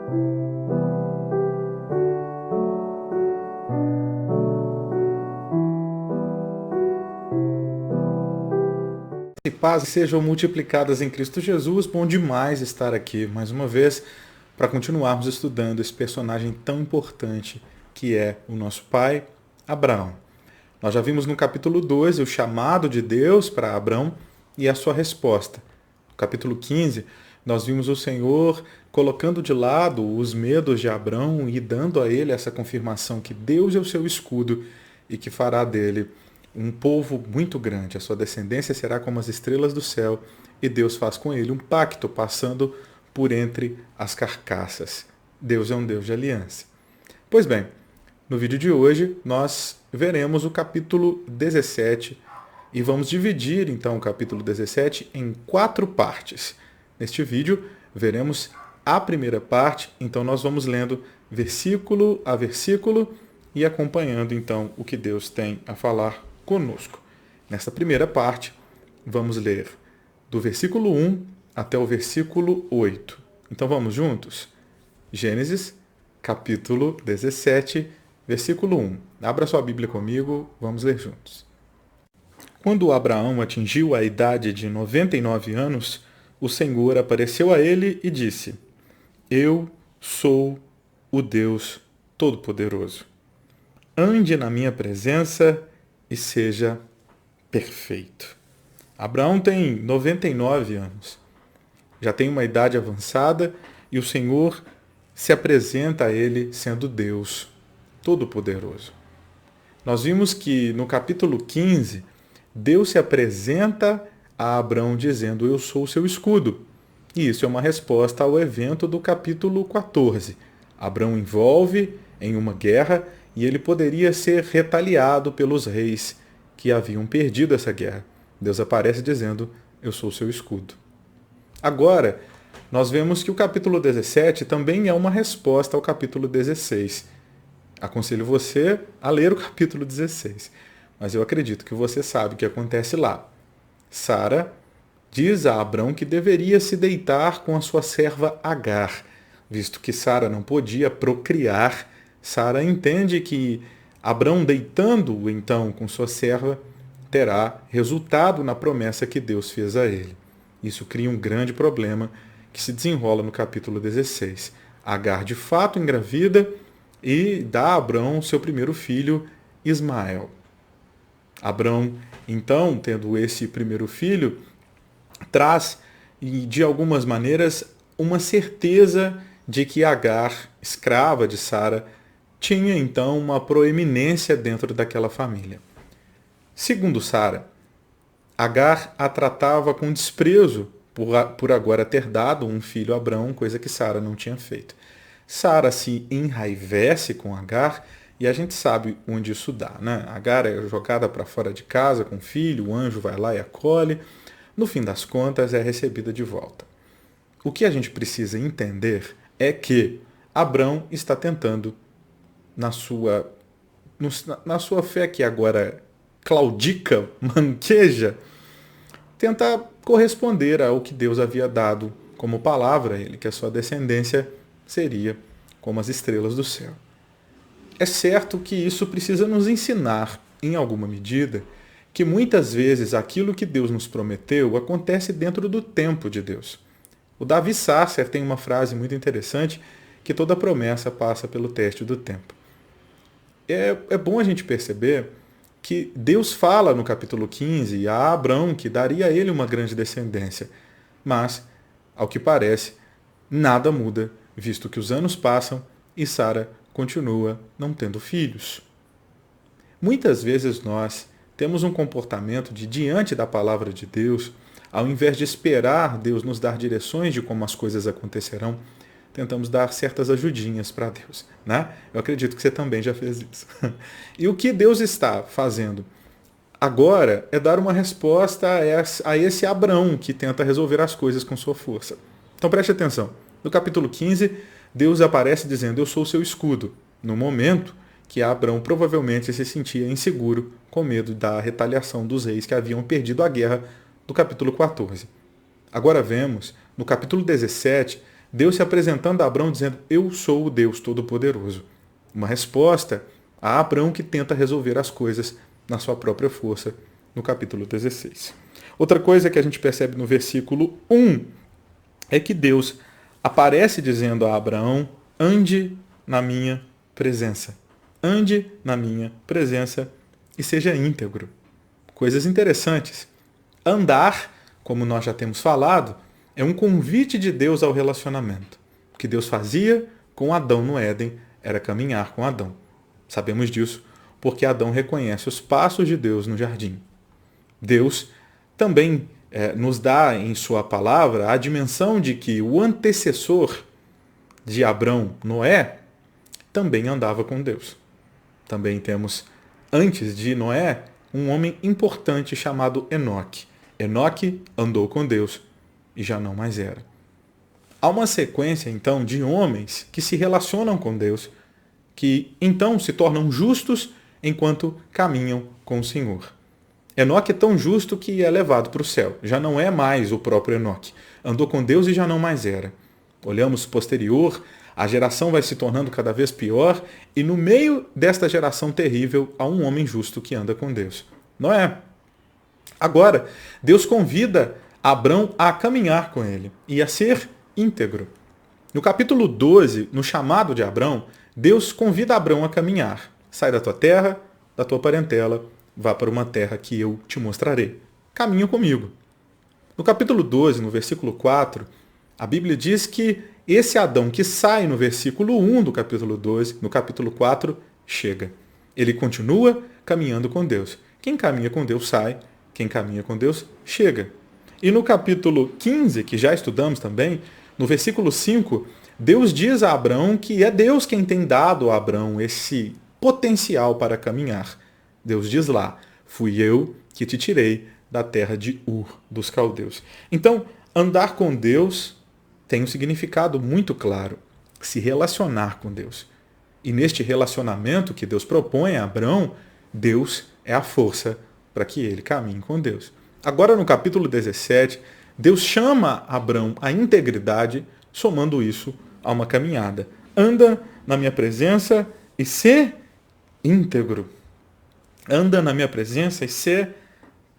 E paz sejam multiplicadas em Cristo Jesus. Bom demais estar aqui mais uma vez para continuarmos estudando esse personagem tão importante que é o nosso pai, Abraão. Nós já vimos no capítulo 12 o chamado de Deus para Abraão e a sua resposta. No capítulo 15, nós vimos o Senhor colocando de lado os medos de Abraão e dando a ele essa confirmação que Deus é o seu escudo e que fará dele um povo muito grande. A sua descendência será como as estrelas do céu, e Deus faz com ele um pacto, passando por entre as carcaças. Deus é um Deus de aliança. Pois bem, no vídeo de hoje nós veremos o capítulo 17 e vamos dividir então o capítulo 17 em 4 partes. Neste vídeo veremos a primeira parte, então nós vamos lendo versículo a versículo e acompanhando então o que Deus tem a falar conosco. Nesta primeira parte, vamos ler do versículo 1 até o versículo 8. Então vamos juntos? Gênesis, capítulo 17, versículo 1. Abra sua Bíblia comigo, vamos ler juntos. Quando Abraão atingiu a idade de 99 anos, o Senhor apareceu a ele e disse: Eu sou o Deus Todo-Poderoso. Ande na minha presença e seja perfeito. Abraão tem 99 anos. Já tem uma idade avançada e o Senhor se apresenta a ele sendo Deus Todo-Poderoso. Nós vimos que no capítulo 15, Deus se apresenta a Abraão dizendo: Eu sou o seu escudo. E isso é uma resposta ao evento do capítulo 14. Abraão envolve em uma guerra e ele poderia ser retaliado pelos reis que haviam perdido essa guerra. Deus aparece dizendo: Eu sou o seu escudo. Agora, nós vemos que o capítulo 17 também é uma resposta ao capítulo 16. Aconselho você a ler o capítulo 16, mas eu acredito que você sabe o que acontece lá. Sara diz a Abrão que deveria se deitar com a sua serva Agar, visto que Sara não podia procriar. Sara entende que Abrão, deitando-o então com sua serva, terá resultado na promessa que Deus fez a ele. Isso cria um grande problema que se desenrola no capítulo 16. Agar de fato engravida e dá a Abrão seu primeiro filho, Ismael. Abrão, então, tendo esse primeiro filho, traz, de algumas maneiras, uma certeza de que Agar, escrava de Sara, tinha então uma proeminência dentro daquela família. Segundo Sara, Agar a tratava com desprezo por agora ter dado um filho a Abrão, coisa que Sara não tinha feito. Sara se enraivece com Agar e a gente sabe onde isso dá, né? Agar é jogada para fora de casa com o filho, o anjo vai lá e acolhe. No fim das contas, é recebida de volta. O que a gente precisa entender é que Abrão está tentando, na sua fé que agora claudica, manqueja, tentar corresponder ao que Deus havia dado como palavra a ele, que a sua descendência seria como as estrelas do céu. É certo que isso precisa nos ensinar, em alguma medida, que muitas vezes aquilo que Deus nos prometeu acontece dentro do tempo de Deus. O Davi Sasser tem uma frase muito interessante, que toda promessa passa pelo teste do tempo. É bom a gente perceber que Deus fala no capítulo 15 a Abrão que daria a ele uma grande descendência, mas, ao que parece, nada muda, visto que os anos passam e Sara continua não tendo filhos. Muitas vezes nós temos um comportamento de, diante da palavra de Deus, ao invés de esperar Deus nos dar direções de como as coisas acontecerão, tentamos dar certas ajudinhas para Deus, né? Eu acredito que você também já fez isso. E o que Deus está fazendo agora é dar uma resposta a esse Abrão que tenta resolver as coisas com sua força. Então preste atenção. No capítulo 15, Deus aparece dizendo: Eu sou o seu escudo. No momento que Abrão provavelmente se sentia inseguro, com medo da retaliação dos reis que haviam perdido a guerra do capítulo 14. Agora vemos, no capítulo 17, Deus se apresentando a Abrão dizendo, eu sou o Deus Todo-Poderoso. Uma resposta a Abrão que tenta resolver as coisas na sua própria força, no capítulo 16. Outra coisa que a gente percebe no versículo 1 é que Deus aparece dizendo a Abraão, ande na minha presença. Ande na minha presença e seja íntegro. Coisas interessantes. Andar, como nós já temos falado, é um convite de Deus ao relacionamento. O que Deus fazia com Adão no Éden era caminhar com Adão. Sabemos disso porque Adão reconhece os passos de Deus no jardim. Deus também nos dá em sua palavra a dimensão de que o antecessor de Abrão, Noé, também andava com Deus. Também temos, antes de Noé, um homem importante chamado Enoque. Enoque andou com Deus e já não mais era. Há uma sequência, então, de homens que se relacionam com Deus, que então se tornam justos enquanto caminham com o Senhor. Enoque é tão justo que é levado para o céu. Já não é mais o próprio Enoque. Andou com Deus e já não mais era. Olhamos posterior, a geração vai se tornando cada vez pior e no meio desta geração terrível há um homem justo que anda com Deus. Noé. Agora, Deus convida Abrão a caminhar com ele e a ser íntegro. No capítulo 12, no chamado de Abrão, Deus convida Abrão a caminhar. Sai da tua terra, da tua parentela, vá para uma terra que eu te mostrarei. Caminha comigo. No capítulo 12, no versículo 4, a Bíblia diz que esse Adão que sai no versículo 1 do capítulo 12, no capítulo 4, chega. Ele continua caminhando com Deus. Quem caminha com Deus sai, quem caminha com Deus chega. E no capítulo 15, que já estudamos também, no versículo 5, Deus diz a Abrão que é Deus quem tem dado a Abrão esse potencial para caminhar. Deus diz lá, fui eu que te tirei da terra de Ur, dos caldeus. Então, andar com Deus tem um significado muito claro, se relacionar com Deus. E neste relacionamento que Deus propõe a Abrão, Deus é a força para que ele caminhe com Deus. Agora no capítulo 17, Deus chama Abrão à integridade, somando isso a uma caminhada. Anda na minha presença e ser íntegro. Anda na minha presença e ser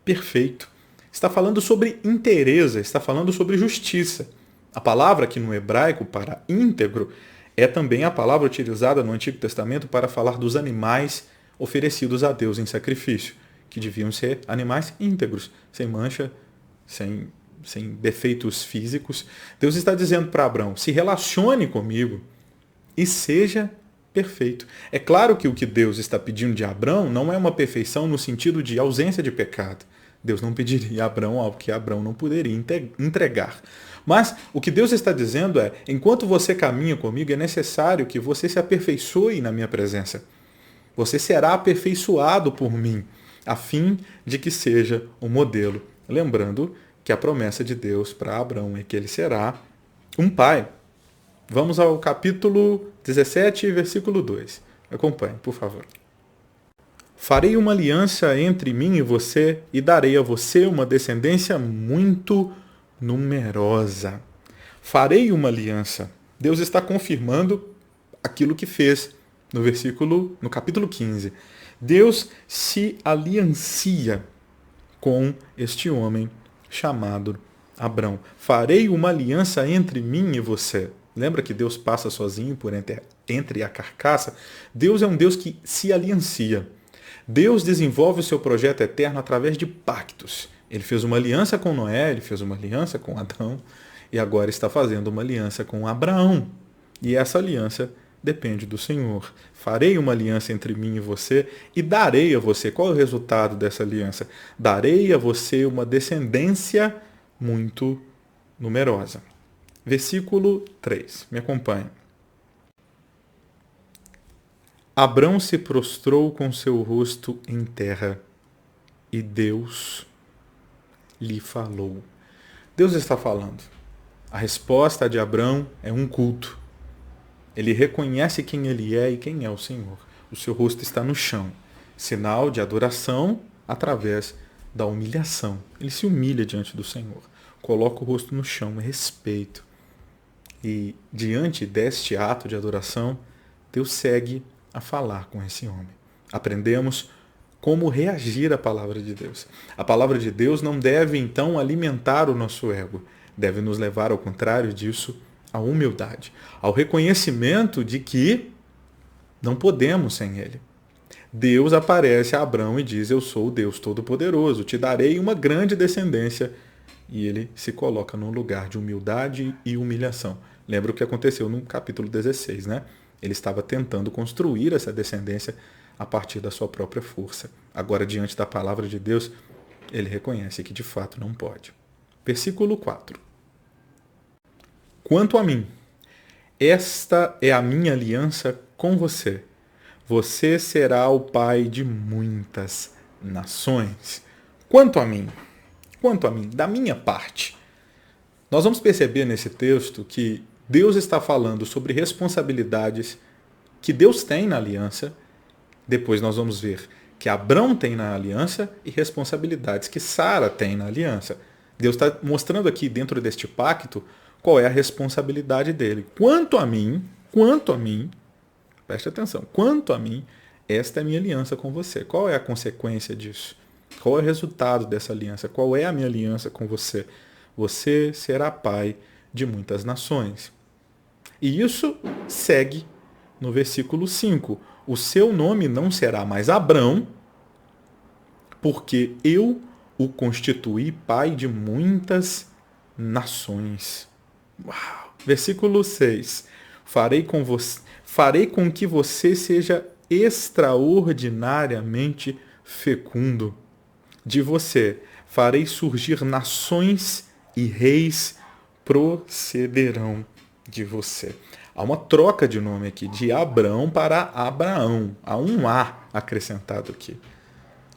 perfeito. Está falando sobre inteireza, está falando sobre justiça. A palavra aqui no hebraico para íntegro é também a palavra utilizada no Antigo Testamento para falar dos animais oferecidos a Deus em sacrifício, que deviam ser animais íntegros, sem mancha, sem defeitos físicos. Deus está dizendo para Abrão, se relacione comigo e seja perfeito. É claro que o que Deus está pedindo de Abrão não é uma perfeição no sentido de ausência de pecado. Deus não pediria a Abrão algo que Abrão não poderia entregar. Mas o que Deus está dizendo é, enquanto você caminha comigo, é necessário que você se aperfeiçoe na minha presença. Você será aperfeiçoado por mim, a fim de que seja um modelo. Lembrando que a promessa de Deus para Abrão é que ele será um pai. Vamos ao capítulo 17, versículo 2. Acompanhe, por favor. Farei uma aliança entre mim e você e darei a você uma descendência muito numerosa. Farei uma aliança. Deus está confirmando aquilo que fez no capítulo 15. Deus se aliancia com este homem chamado Abrão. Farei uma aliança entre mim e você. Lembra que Deus passa sozinho por entre a carcaça? Deus é um Deus que se aliancia. Deus desenvolve o seu projeto eterno através de pactos. Ele fez uma aliança com Noé, ele fez uma aliança com Adão e agora está fazendo uma aliança com Abraão. E essa aliança depende do Senhor. Farei uma aliança entre mim e você e darei a você. Qual é o resultado dessa aliança? Darei a você uma descendência muito numerosa. Versículo 3. Me acompanhe. Abrão se prostrou com seu rosto em terra e Deus lhe falou. Deus está falando. A resposta de Abrão é um culto. Ele reconhece quem ele é e quem é o Senhor. O seu rosto está no chão. Sinal de adoração através da humilhação. Ele se humilha diante do Senhor. Coloca o rosto no chão, é respeito. E diante deste ato de adoração, Deus segue a falar com esse homem. Aprendemos como reagir à palavra de Deus. A palavra de Deus não deve, então, alimentar o nosso ego. Deve nos levar, ao contrário disso, à humildade, ao reconhecimento de que não podemos sem Ele. Deus aparece a Abrão e diz: eu sou o Deus Todo-Poderoso, te darei uma grande descendência. E ele se coloca num lugar de humildade e humilhação. Lembra o que aconteceu no capítulo 16, né? Ele estava tentando construir essa descendência a partir da sua própria força. Agora, diante da palavra de Deus, ele reconhece que de fato não pode. Versículo 4. Quanto a mim, esta é a minha aliança com você. Você será o pai de muitas nações. Quanto a mim, da minha parte, nós vamos perceber nesse texto que Deus está falando sobre responsabilidades que Deus tem na aliança. Depois nós vamos ver que Abrão tem na aliança e responsabilidades que Sara tem na aliança. Deus está mostrando aqui dentro deste pacto qual é a responsabilidade dele. Quanto a mim, preste atenção, quanto a mim, esta é a minha aliança com você. Qual é a consequência disso? Qual é o resultado dessa aliança? Qual é a minha aliança com você? Você será pai de muitas nações. E isso segue no versículo 5. O seu nome não será mais Abrão, porque eu o constituí pai de muitas nações. Uau! Versículo 6. Farei com que você seja extraordinariamente fecundo. De você farei surgir nações e reis procederão de você. Há uma troca de nome aqui, de Abrão para Abraão. Há um A acrescentado aqui.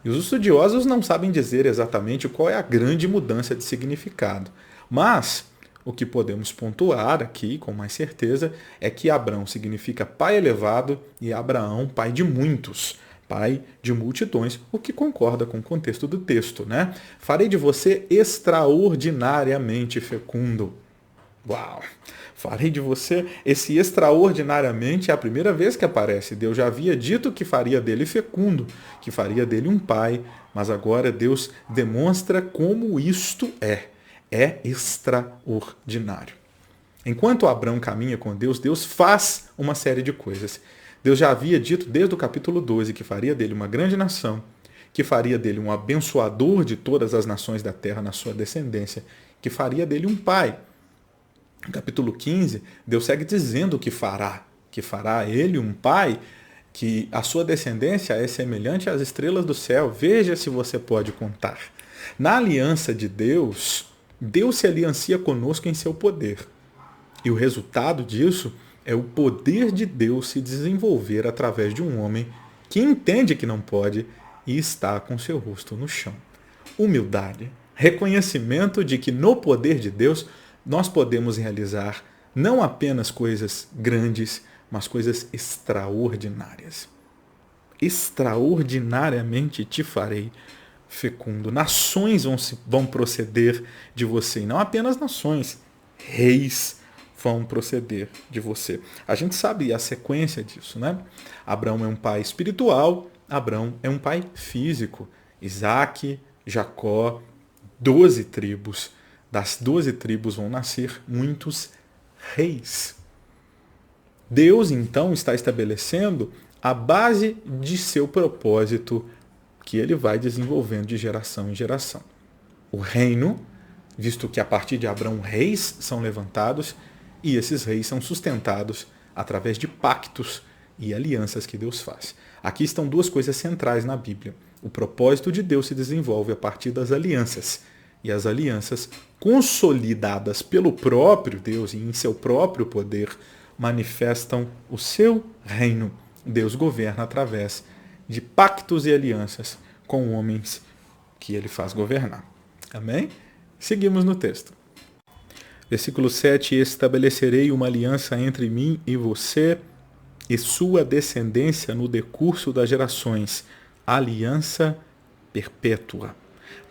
E os estudiosos não sabem dizer exatamente qual é a grande mudança de significado. Mas o que podemos pontuar aqui com mais certeza é que Abrão significa pai elevado e Abraão pai de muitos, pai de multidões, o que concorda com o contexto do texto, né? Farei de você extraordinariamente fecundo. Uau! Farei de você, esse extraordinariamente é a primeira vez que aparece. Deus já havia dito que faria dele fecundo, que faria dele um pai, mas agora Deus demonstra como isto é extraordinário. Enquanto Abrão caminha com Deus, Deus faz uma série de coisas. Deus já havia dito desde o capítulo 12 que faria dele uma grande nação, que faria dele um abençoador de todas as nações da terra na sua descendência, que faria dele um pai. No capítulo 15, Deus segue dizendo que fará ele um pai, que a sua descendência é semelhante às estrelas do céu. Veja se você pode contar. Na aliança de Deus, Deus se aliancia conosco em seu poder. E o resultado disso é o poder de Deus se desenvolver através de um homem que entende que não pode e está com seu rosto no chão. Humildade, reconhecimento de que no poder de Deus nós podemos realizar não apenas coisas grandes, mas coisas extraordinárias. Extraordinariamente te farei fecundo. Nações vão proceder de você, e não apenas nações, reis vão proceder de você. A gente sabe a sequência disso, né? Abraão é um pai espiritual, Abraão é um pai físico. Isaac, Jacó, 12 tribos. Das 12 tribos vão nascer muitos reis. Deus, então, está estabelecendo a base de seu propósito que ele vai desenvolvendo de geração em geração. O reino, visto que a partir de Abraão reis são levantados, e esses reis são sustentados através de pactos e alianças que Deus faz. Aqui estão duas coisas centrais na Bíblia. O propósito de Deus se desenvolve a partir das alianças. E as alianças, consolidadas pelo próprio Deus e em seu próprio poder, manifestam o seu reino. Deus governa através de pactos e alianças com homens que ele faz governar. Amém? Seguimos no texto. Versículo 7. Estabelecerei uma aliança entre mim e você e sua descendência no decurso das gerações. Aliança perpétua.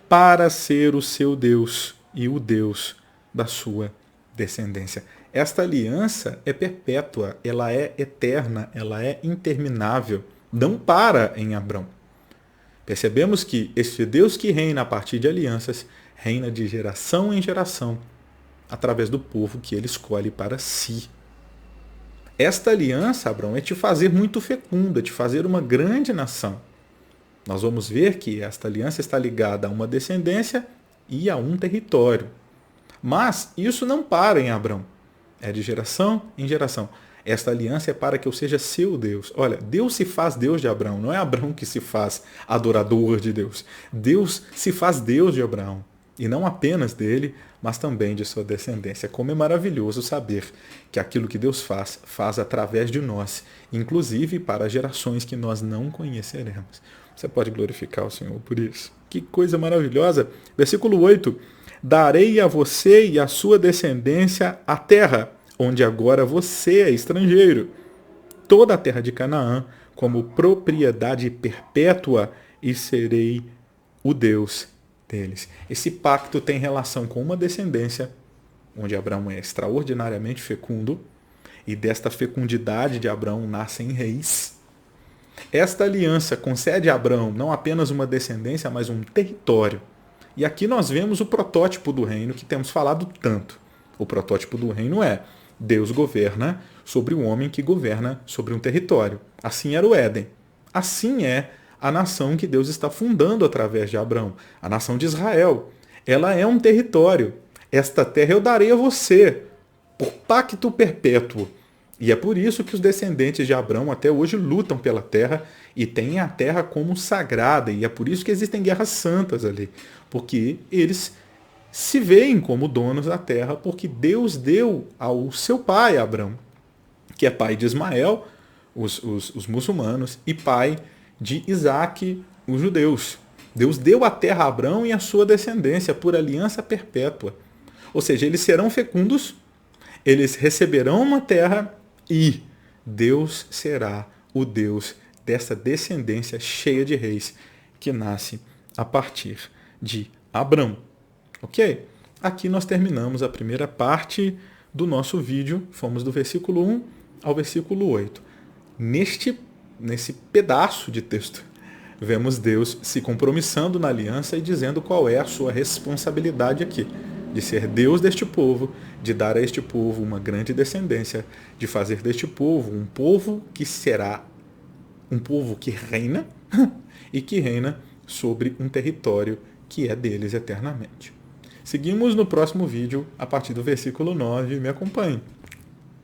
Para ser o seu Deus e o Deus da sua descendência. Esta aliança é perpétua, ela é eterna, ela é interminável, não para em Abrão. Percebemos que este Deus que reina a partir de alianças, reina de geração em geração, através do povo que ele escolhe para si. Esta aliança, Abrão, é te fazer muito fecundo, é te fazer uma grande nação. Nós vamos ver que esta aliança está ligada a uma descendência e a um território. Mas isso não para em Abrão. É de geração em geração. Esta aliança é para que eu seja seu Deus. Olha, Deus se faz Deus de Abraão. Não é Abraão que se faz adorador de Deus. Deus se faz Deus de Abraão. E não apenas dele, mas também de sua descendência. Como é maravilhoso saber que aquilo que Deus faz, faz através de nós, inclusive para gerações que nós não conheceremos. Você pode glorificar o Senhor por isso. Que coisa maravilhosa. Versículo 8. Darei a você e a sua descendência a terra, onde agora você é estrangeiro, toda a terra de Canaã, como propriedade perpétua, e serei o Deus deles. Esse pacto tem relação com uma descendência, onde Abraão é extraordinariamente fecundo, e desta fecundidade de Abraão nascem reis. Esta aliança concede a Abraão não apenas uma descendência, mas um território. E aqui nós vemos o protótipo do reino que temos falado tanto. O protótipo do reino é: Deus governa sobre o homem que governa sobre um território. Assim era o Éden. Assim é a nação que Deus está fundando através de Abraão, a nação de Israel. Ela é um território. Esta terra eu darei a você, por pacto perpétuo. E é por isso que os descendentes de Abraão até hoje lutam pela terra e têm a terra como sagrada. E é por isso que existem guerras santas ali, porque eles se veem como donos da terra, porque Deus deu ao seu pai Abraão, que é pai de Ismael, os muçulmanos, e pai de Isaac, os judeus. Deus deu a terra a Abraão e a sua descendência por aliança perpétua. Ou seja, eles serão fecundos, eles receberão uma terra e Deus será o Deus dessa descendência cheia de reis que nasce a partir de Abraão. Ok? Aqui nós terminamos a primeira parte do nosso vídeo. Fomos do versículo 1 ao versículo 8. Nesse pedaço de texto, vemos Deus se compromissando na aliança e dizendo qual é a sua responsabilidade aqui. De ser Deus deste povo, de dar a este povo uma grande descendência, de fazer deste povo um povo que será um povo que reina e que reina sobre um território que é deles eternamente. Seguimos no próximo vídeo a partir do versículo 9. Me acompanhe.